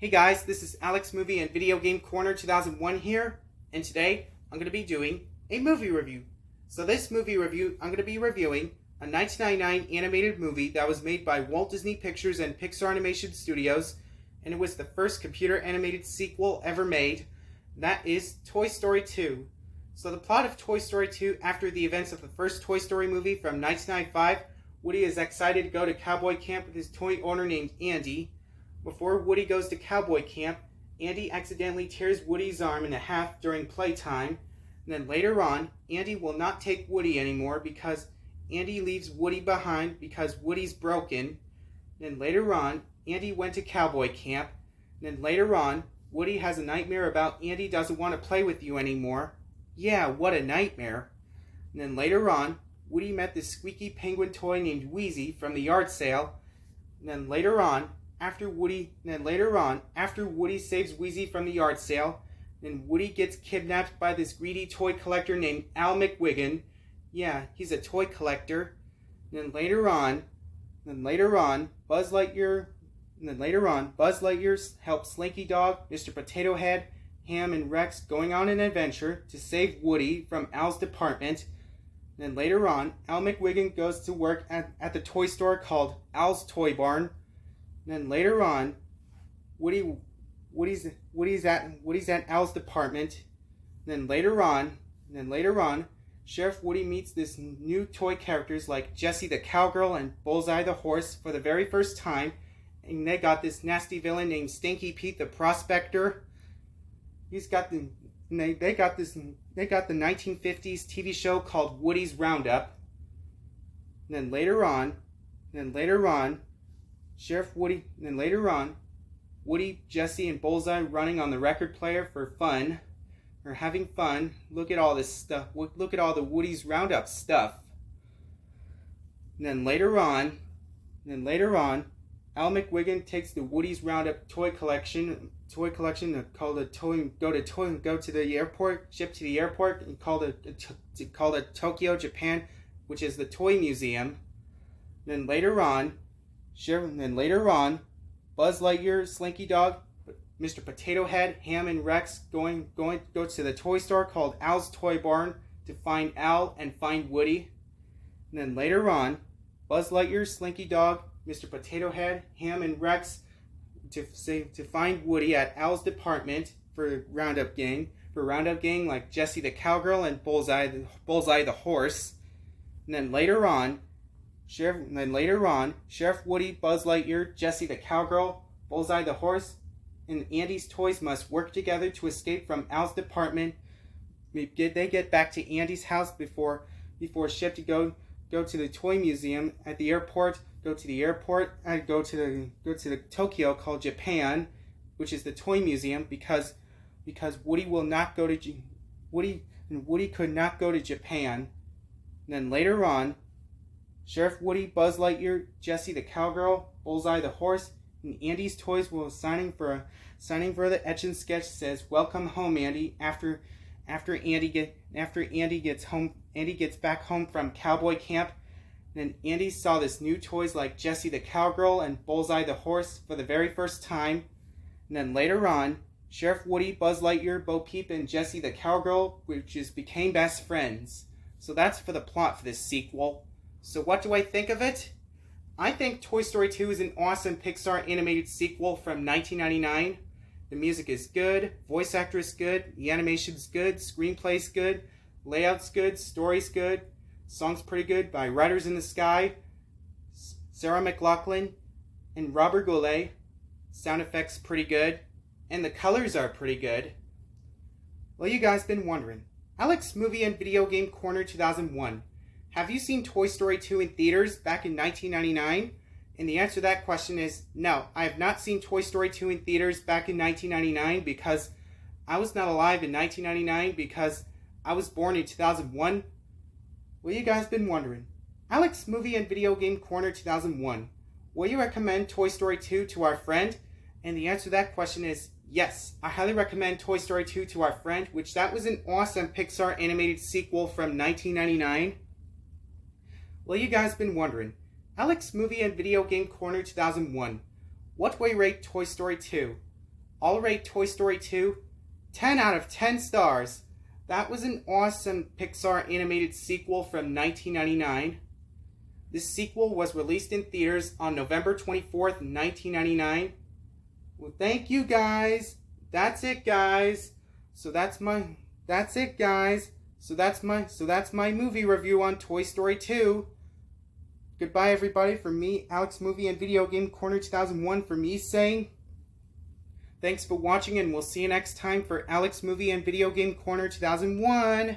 Hey guys, this is Alex Movie and Video Game Corner 2001 here, and today I'm going to be doing a movie review. So this movie review, I'm going to be reviewing a 1999 animated movie that was made by Walt Disney Pictures and Pixar Animation Studios, and it was the first computer animated sequel ever made. That is Toy Story 2. So the plot of Toy Story 2, after the events of the first Toy Story movie from 1995, Woody is excited to go to cowboy camp with his toy owner named Andy. Before Woody goes to cowboy camp, Andy accidentally tears Woody's arm in half during playtime. And then later on, Andy will not take Woody anymore because Andy leaves Woody behind because Woody's broken. And then later on, Andy went to cowboy camp. And then later on, Woody has a nightmare about Andy doesn't want to play with you anymore. Yeah, what a nightmare. And then later on, Woody met this squeaky penguin toy named Wheezy from the yard sale. And then later on, after Woody saves Wheezy from the yard sale, then Woody gets kidnapped by this greedy toy collector named Al McWiggin. Yeah, he's a toy collector. And then later on, Buzz Lightyear helps Slinky Dog, Mr. Potato Head, Ham, and Rex going on an adventure to save Woody from Al's department. And then later on, Al McWiggin goes to work at the toy store called Al's Toy Barn. And then later on, Woody's at Al's department. And then later on, Sheriff Woody meets this new toy characters like Jessie the Cowgirl and Bullseye the Horse for the very first time. And they got this nasty villain named Stinky Pete the Prospector. They got the 1950s TV show called Woody's Roundup. And then later on, Woody, Jessie, and Bullseye running on the record player for fun, or having fun. Look at all this stuff. Look at all the Woody's Roundup stuff. And then later on, Al McWiggin takes the Woody's Roundup toy collection ship to the airport, and called it Tokyo, Japan, which is the Toy Museum. Then later on, Buzz Lightyear, Slinky Dog, Mr. Potato Head, Ham, and Rex go to the toy store called Al's Toy Barn to find Al and find Woody. And then later on, Buzz Lightyear, Slinky Dog, Mr. Potato Head, Ham, and Rex to find Woody at Al's department for Roundup Gang like Jessie the Cowgirl and Bullseye the Horse. And then later on, Sheriff Woody, Buzz Lightyear, Jessie the Cowgirl, Bullseye the Horse, and Andy's toys must work together to escape from Al's department. They get back to Andy's house before ship to go to the toy museum at the airport. Go to the Tokyo called Japan, which is the toy museum because Woody could not go to Japan. And then later on, Sheriff Woody, Buzz Lightyear, Jessie the Cowgirl, Bullseye the Horse, and Andy's toys will signing for the etch and sketch says "Welcome home, Andy." After Andy gets back home from cowboy camp, then Andy saw this new toys like Jessie the Cowgirl and Bullseye the Horse for the very first time. And then later on, Sheriff Woody, Buzz Lightyear, Bo Peep, and Jessie the Cowgirl became best friends. So that's for the plot for this sequel. So what do I think of it? I think Toy Story 2 is an awesome Pixar animated sequel from 1999. The music is good, voice actor is good, the animation's good, screenplay's good, layout's good, story's good, song's pretty good by Riders in the Sky, Sarah McLachlan, and Robert Goulet. Sound effects pretty good, and the colors are pretty good. Well, you guys been wondering, Alex Movie and Video Game Corner 2001. Have you seen Toy Story 2 in theaters back in 1999? And the answer to that question is no, I have not seen Toy Story 2 in theaters back in 1999 because I was not alive in 1999 because I was born in 2001. Well, you guys been wondering, Alex Movie and Video Game Corner 2001, will you recommend Toy Story 2 to our friend? And the answer to that question is yes, I highly recommend Toy Story 2 to our friend, which that was an awesome Pixar animated sequel from 1999. Well, you guys been wondering, Alex Movie and Video Game Corner 2001, what will you rate Toy Story 2? I'll rate Toy Story 2 10 out of 10 stars. That was an awesome Pixar animated sequel from 1999. This sequel was released in theaters on November 24th, 1999. Well, thank you guys. That's it, guys. That's it, guys. So that's my movie review on Toy Story 2. Goodbye, everybody. From me, Alex Movie and Video Game Corner 2001, for me saying thanks for watching, and we'll see you next time for Alex Movie and Video Game Corner 2001.